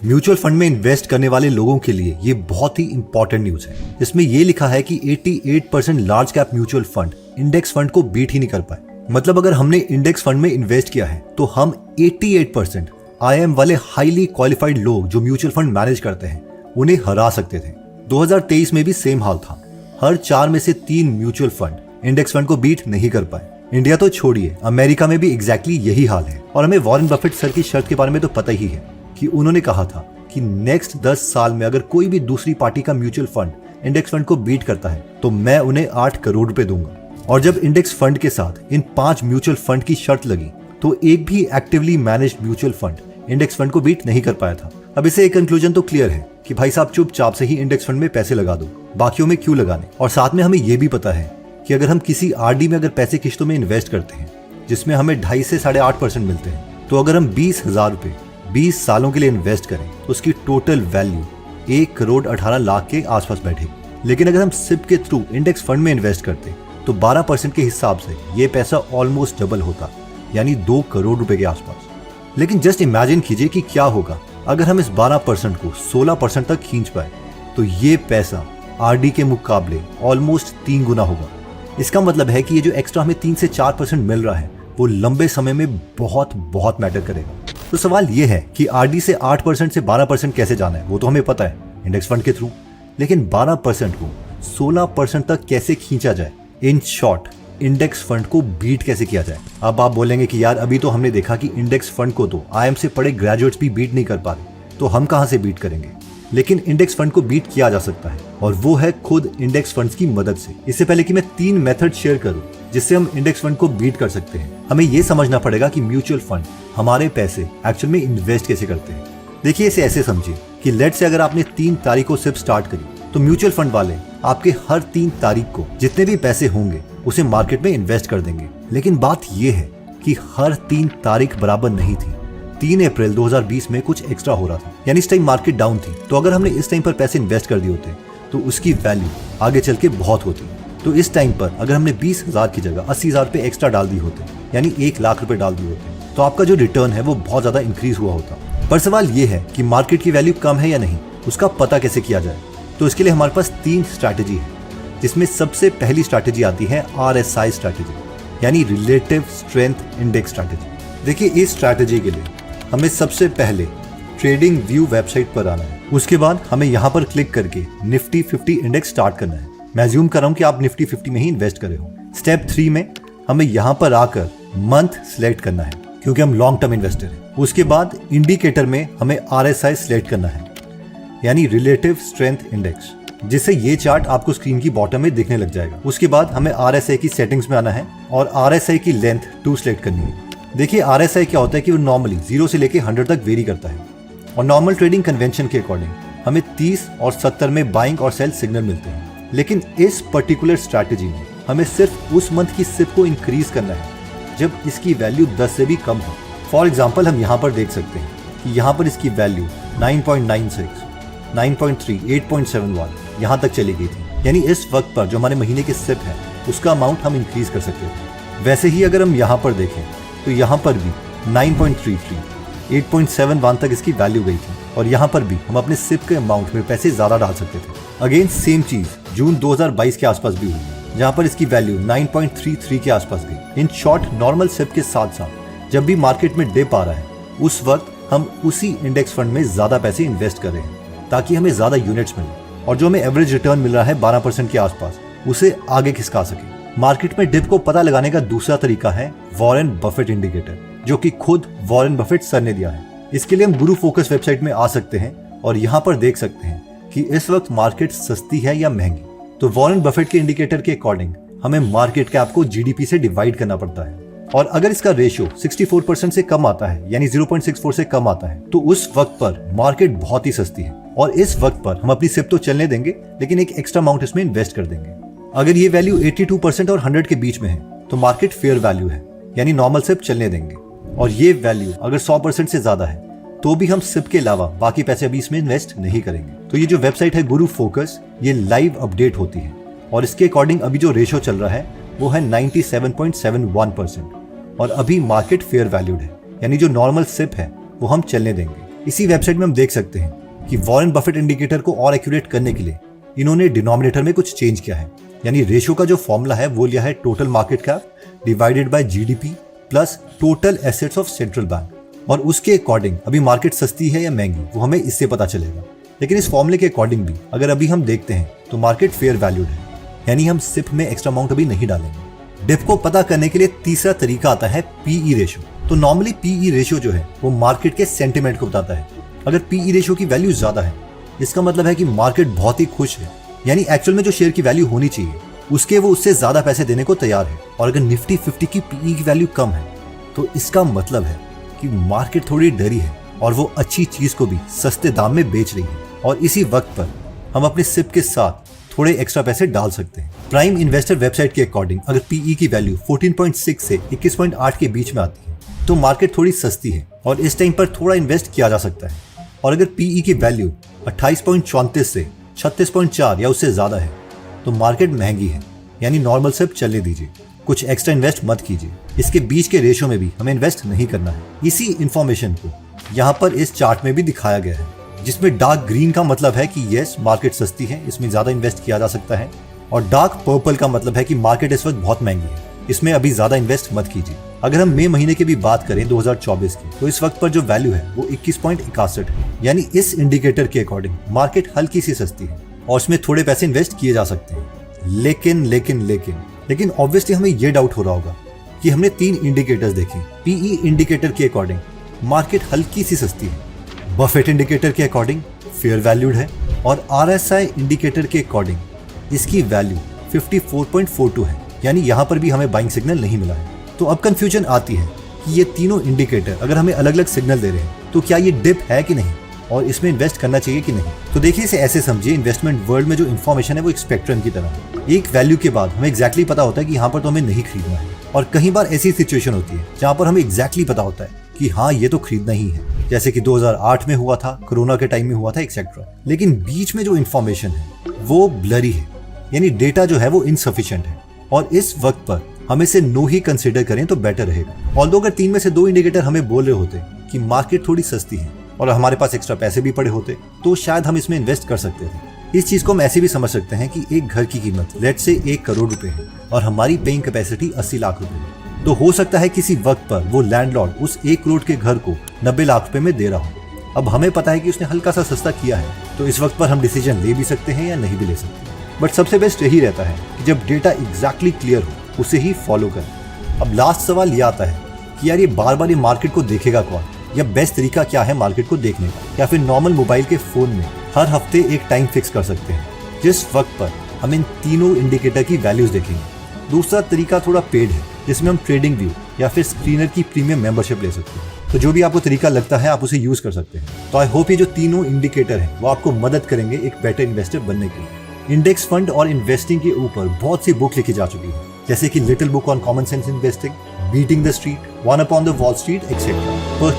Mutual fund में invest करने वाले लोगों के लिए ये बहुत ही इंपॉर्टेंट न्यूज है। इसमें ये लिखा है कि 88% large cap mutual fund index fund को बीट ही नहीं कर पाए। मतलब अगर हमने इंडेक्स फंड में इन्वेस्ट किया है तो हम 88% IIM वाले हाईली क्वालिफाइड लोग जो म्यूचुअल फंड मैनेज करते हैं उन्हें हरा सकते थे। 2023 में भी सेम हाल था। हर 4 में से 3 म्यूचुअल फंड इंडेक्स फंड को बीट नहीं कर पाए। इंडिया तो छोड़िए, अमेरिका में भी एग्जैक्टली यही हाल है। और हमें वॉरेन बफेट सर की शर्त के बारे में तो पता ही है कि उन्होंने कहा था कि नेक्स्ट 10 साल में अगर कोई भी दूसरी पार्टी का म्यूचुअल फंड इंडेक्स फंड को बीट करता है तो मैं उन्हें 8 करोड़ रुपए दूंगा। और जब इंडेक्स फंड के साथ इन 5 म्यूचुअल फंड की शर्त लगी तो एक भी actively managed mutual fund index fund को बीट नहीं कर पाया था। अब इसे एक कंक्लूजन तो क्लियर है कि भाई साहब चुपचाप से ही इंडेक्स फंड में पैसे लगा दो, बाकियों में क्यों लगाने। और साथ में हमें यह भी पता है कि अगर हम किसी RD में अगर पैसे किश्तों में इन्वेस्ट करते हैं जिसमें हमें 2.5 से 8.5% मिलते हैं, तो अगर हम 20,000 रुपए 20 सालों के लिए इन्वेस्ट करें तो उसकी टोटल वैल्यू 1,18,00,000 के आसपास बैठेगी। लेकिन अगर हम SIP के थ्रू इंडेक्स फंड में इन्वेस्ट करते तो 12% के हिसाब से ये पैसा ऑलमोस्ट डबल होता, यानी 2 करोड़ रुपए के आसपास। लेकिन जस्ट इमेजिन कीजिए कि क्या होगा अगर हम इस 12% को 16% तक खींच पाए, तो ये पैसा RD के मुकाबले ऑलमोस्ट 3 गुना होगा। इसका मतलब है कि ये जो एक्स्ट्रा हमें 3 से 4% मिल रहा है वो लंबे समय में बहुत बहुत मैटर करेगा। तो सवाल ये है कि RD से 8% से 12% कैसे जाना है, वो तो हमें पता है इंडेक्स फंड के थ्रू। लेकिन 12% को 16% तक कैसे खींचा जाए, इन शॉर्ट इंडेक्स फंड को बीट कैसे किया जाए। अब आप बोलेंगे कि यार अभी तो हमने देखा कि इंडेक्स फंड को तो IIM से पढ़े ग्रेजुएट्स भी बीट नहीं कर पा रहे, तो हम कहां से बीट करेंगे। लेकिन इंडेक्स फंड को बीट किया जा सकता है और वो है खुद इंडेक्स फंड्स की मदद से। इससे पहले कि मैं 3 मेथड शेयर करूं जिससे हम इंडेक्स फंड को बीट कर सकते हैं, हमें ये समझना पड़ेगा कि म्यूचुअल फंड हमारे पैसे एक्चुअल में इन्वेस्ट कैसे करते हैं। देखिए इसे ऐसे समझिए कि लेट से अगर आपने 3 तारीख को SIP स्टार्ट करी तो म्यूचुअल फंड वाले आपके हर 3 तारीख को जितने भी पैसे होंगे उसे मार्केट में इन्वेस्ट कर देंगे। लेकिन बात यह है कि हर 3 तारीख बराबर नहीं थी। 3 अप्रैल 2020 में कुछ एक्स्ट्रा हो रहा था, यानी इस टाइम मार्केट डाउन थी। तो अगर हमने इस टाइम पर पैसे इन्वेस्ट कर दिए होते तो उसकी वैल्यू आगे चल के बहुत होती। तो इस टाइम पर अगर हमने 20,000 की जगह 80,000 रुपए एक्स्ट्रा डाल दिए होते, यानी 1 लाख रुपए डाल दिए होते, तो आपका जो रिटर्न है वो बहुत ज्यादा इंक्रीज हुआ होता। पर सवाल ये है कि मार्केट की वैल्यू कम है या नहीं, उसका पता कैसे किया जाए। तो इसके लिए हमारे पास 3 स्ट्रैटेजी है, जिसमें सबसे पहली स्ट्रैटेजी आती है RSI स्ट्रैटेजी, यानी रिलेटिव स्ट्रेंथ इंडेक्स स्ट्रैटेजी। देखिए इस स्ट्रैटेजी के लिए हमें सबसे पहले ट्रेडिंग व्यू वेबसाइट पर आना है। उसके बाद हमें यहाँ पर क्लिक करके निफ्टी 50 इंडेक्स स्टार्ट करना है। मैं अज्यूम कर रहा हूँ कि आप निफ्टी 50 में ही इन्वेस्ट कर रहे हो। स्टेप 3 में हमें यहाँ पर आकर मंथ सिलेक्ट करना है क्योंकि हम लॉन्ग टर्म इन्वेस्टर हैं। उसके बाद इंडिकेटर में हमें RSI सिलेक्ट करना है, यानी रिलेटिव स्ट्रेंथ इंडेक्स, जिससे ये चार्ट आपको स्क्रीन की बॉटम में दिखने लग जाएगा। उसके बाद हमें RSI की सेटिंग्स में आना है और RSI की लेंथ 2 सिलेक्ट करनी है। देखिए RSI क्या होता है कि वो नॉर्मली 0 से लेके 100 तक वेरी करता है और नॉर्मल ट्रेडिंग कन्वेंशन के अकॉर्डिंग हमें 30 और 70 में बाइंग और सेल सिग्नल मिलते हैं। लेकिन इस पर्टिकुलर स्ट्रैटेजी में हमें सिर्फ उस मंथ की SIP को इंक्रीज करना है जब इसकी वैल्यू 10 से भी कम हो। फॉर एग्जाम्पल हम यहाँ पर देख सकते हैं कि यहाँ पर इसकी वैल्यू 9.96, 9.3, 8.71 यहाँ तक चली गई थी। यानी इस वक्त पर जो हमारे महीने की SIP है उसका अमाउंट हम इंक्रीज कर सकते थे। वैसे ही अगर हम यहाँ पर देखें तो यहाँ पर भी 9.33, 8.71 तक इसकी वैल्यू गई थी और यहाँ पर भी हम अपने SIP के अमाउंट में पैसे ज्यादा डाल सकते थे। अगेन सेम चीज जून 2022 के आसपास भी हुई, जहाँ पर इसकी वैल्यू 9.33 के आसपास गई। इन शॉर्ट नॉर्मल SIP के साथ साथ जब भी मार्केट में डिप आ रहा है उस वक्त हम उसी इंडेक्स फंड में ज्यादा पैसे इन्वेस्ट कर रहे हैं ताकि हमें ज्यादा यूनिट्स मिले और जो हमें एवरेज रिटर्न मिल रहा है 12% के आसपास उसे आगे खिसका सके। मार्केट में डिप को पता लगाने का दूसरा तरीका है वॉरेन बफेट इंडिकेटर, जो कि खुद वॉरेन बफेट सर ने दिया है। इसके लिए हम गुरु फोकस वेबसाइट में आ सकते हैं और यहाँ पर देख सकते हैं कि इस वक्त मार्केट सस्ती है या महंगी। तो वॉरेन बफेट के इंडिकेटर के अकॉर्डिंग हमें मार्केट कैप को GDP से डिवाइड करना पड़ता है और अगर इसका रेशियो 64% से कम आता है, यानी 0.64 से कम आता है, तो उस वक्त पर मार्केट बहुत ही सस्ती है और इस वक्त पर हम अपनी SIP तो चलने देंगे लेकिन एक एक्स्ट्रा अमाउंट इसमें इन्वेस्ट कर देंगे। अगर ये वैल्यू 82% और 100 के बीच में है तो मार्केट फेयर वैल्यू है, यानी नॉर्मल SIP चलने देंगे। और ये वैल्यू अगर 100% से ज्यादा है तो भी हम SIP के अलावा बाकी पैसे अभी इसमें इन्वेस्ट नहीं करेंगे। तो ये जो वेबसाइट है गुरु फोकस, ये लाइव अपडेट होती है और इसके अकॉर्डिंग अभी जो रेशियो चल रहा है वो है 97.71% और अभी मार्केट फेयर वैल्यूड है, यानी जो नॉर्मल SIP है वो हम चलने देंगे। इसी वेबसाइट में हम देख सकते हैं कि वॉरेन बफेट इंडिकेटर को और एक्यूरेट करने के लिए इन्होंने डिनोमिनेटर में कुछ चेंज किया है। यानी रेशियो का जो फॉर्मूला है वो लिया है total market cap divided by GDP plus total assets of central bank, और उसके अकॉर्डिंग अभी मार्केट सस्ती है या महंगी वो हमें इससे पता चलेगा। लेकिन इस फॉर्मूले के अकॉर्डिंग भी अगर अभी हम देखते हैं तो मार्केट फेयर वैल्यूड है, यानी हम सिप में एक्स्ट्रा अमाउंट अभी नहीं डालेंगे। डिप को पता करने के लिए तीसरा तरीका आता है पीई रेशियो। तो नॉर्मली पीई रेशियो जो है वो मार्केट के सेंटिमेंट को बताता है। अगर पीई रेशियो की वैल्यू ज्यादा है इसका मतलब है कि मार्केट बहुत ही खुश है, यानी एक्चुअल में जो शेयर की वैल्यू होनी चाहिए उसके वो उससे ज्यादा पैसे देने को तैयार है। और अगर निफ्टी 50 की पीई की वैल्यू कम है तो इसका मतलब है कि मार्केट थोड़ी डरी है और वो अच्छी चीज को भी सस्ते दाम में बेच रही है, और इसी वक्त पर हम अपने सिप के साथ थोड़े एक्स्ट्रा पैसे डाल सकते हैं। प्राइम इन्वेस्टर वेबसाइट के अकॉर्डिंग अगर पीई की वैल्यू 14.6 से 21.8 के बीच में आती है तो मार्केट थोड़ी सस्ती है और इस टाइम पर थोड़ा इन्वेस्ट किया जा सकता है। और अगर पीई की वैल्यू 28.34 से 36.4 या उससे ज्यादा है तो मार्केट महंगी है, यानी नॉर्मल सिप चलने दीजिए, कुछ एक्स्ट्रा इन्वेस्ट मत कीजिए। इसके बीच के रेशियो में भी हमें इन्वेस्ट नहीं करना है। इसी इंफॉर्मेशन को यहाँ पर इस चार्ट में भी दिखाया गया है, जिसमें डार्क ग्रीन का मतलब है कि यस मार्केट सस्ती है, इसमें ज्यादा इन्वेस्ट किया जा सकता है, और डार्क पर्पल का मतलब है कि मार्केट इस वक्त बहुत महंगी है, इसमें अभी ज्यादा इन्वेस्ट मत कीजिए। अगर हम मई महीने की भी बात करें 2024 की, तो इस वक्त पर जो वैल्यू है वो 21.61 है, यानी इस इंडिकेटर के अकॉर्डिंग मार्केट हल्की सी सस्ती है और उसमें थोड़े पैसे इन्वेस्ट किए जा सकते हैं। लेकिन ऑब्वियसली हमें ये डाउट हो रहा होगा कि हमने 3 इंडिकेटर्स देखे। पीई इंडिकेटर के अकॉर्डिंग मार्केट हल्की सी सस्ती है, बफेट इंडिकेटर के अकॉर्डिंग फेयर वैल्यूड है, और आरएसआई इंडिकेटर के अकॉर्डिंग इसकी वैल्यू 54.42 है, यानी यहाँ पर भी हमें बाइंग सिग्नल नहीं मिला है। तो अब कंफ्यूजन आती है कि ये तीनों इंडिकेटर अगर हमें अलग अलग सिग्नल दे रहे हैं तो क्या ये डिप है कि नहीं और इसमें इन्वेस्ट करना चाहिए कि नहीं। तो देखिए इसे ऐसे समझिए, इन्वेस्टमेंट वर्ल्ड में जो इन्फॉर्मेशन है वो एक स्पेक्ट्रम की तरह है। एक वैल्यू के बाद हमें एग्जैक्टली पता होता है कि यहाँ पर तो हमें नहीं खरीदना है, और कई बार ऐसी सिचुएशन होती है जहाँ पर हमें एग्जैक्टली पता होता है कि हाँ ये तो खरीदना ही है, जैसे कि 2008 में हुआ था, कोरोना के टाइम में हुआ था, एक्सेट्रा। लेकिन बीच में जो इन्फॉर्मेशन है वो ब्लरी है, यानी डेटा जो है वो इनसफिशिएंट है, और इस वक्त पर हम इसे नो ही कंसिडर करें तो बेटर रहेगा। ऑल्दो अगर 3 में से 2 इंडिकेटर हमें बोल रहे होते कि मार्केट थोड़ी सस्ती है और हमारे पास एक्स्ट्रा पैसे भी पड़े होते तो शायद हम इसमें इन्वेस्ट कर सकते थे। इस चीज को हम ऐसे भी समझ सकते हैं कि एक घर की कीमत लेट से 1 करोड़ रुपए है और हमारी पेइंग कैपेसिटी 80 लाख रुपए है, तो हो सकता है किसी वक्त पर वो लैंडलॉर्ड उस 1 करोड़ के घर को 90 लाख रुपए में दे रहा हो। अब हमें पता है कि उसने हल्का सा सस्ता किया है, तो इस वक्त पर हम डिसीजन ले भी सकते हैं या नहीं भी ले सकते। बट सबसे बेस्ट यही रहता है कि जब डेटा एग्जैक्टली क्लियर हो उसे ही फॉलो करें। अब लास्ट सवाल ये आता है कि यार ये बार बार ये मार्केट को देखेगा कौन, या बेस्ट तरीका क्या है मार्केट को देखने का, या फिर नॉर्मल मोबाइल के फोन में हर हफ्ते एक टाइम फिक्स कर सकते हैं जिस वक्त पर हम इन तीनों इंडिकेटर की वैल्यूज देखेंगे। दूसरा तरीका थोड़ा पेड है जिसमें हम ट्रेडिंग व्यू या फिर स्क्रीनर की प्रीमियम मेंबरशिप ले सकते हैं। तो जो भी आपको तरीका लगता है आप उसे यूज कर सकते हैं। तो आई होप ये जो तीनों इंडिकेटर हैं वो आपको मदद करेंगे एक बेटर इन्वेस्टर बनने के लिए। इंडेक्स फंड और इन्वेस्टिंग के ऊपर बहुत सी बुक लिखी जा चुकी है, जैसे कि little book on common sense investing, beating the street, one upon the wall street etcetera.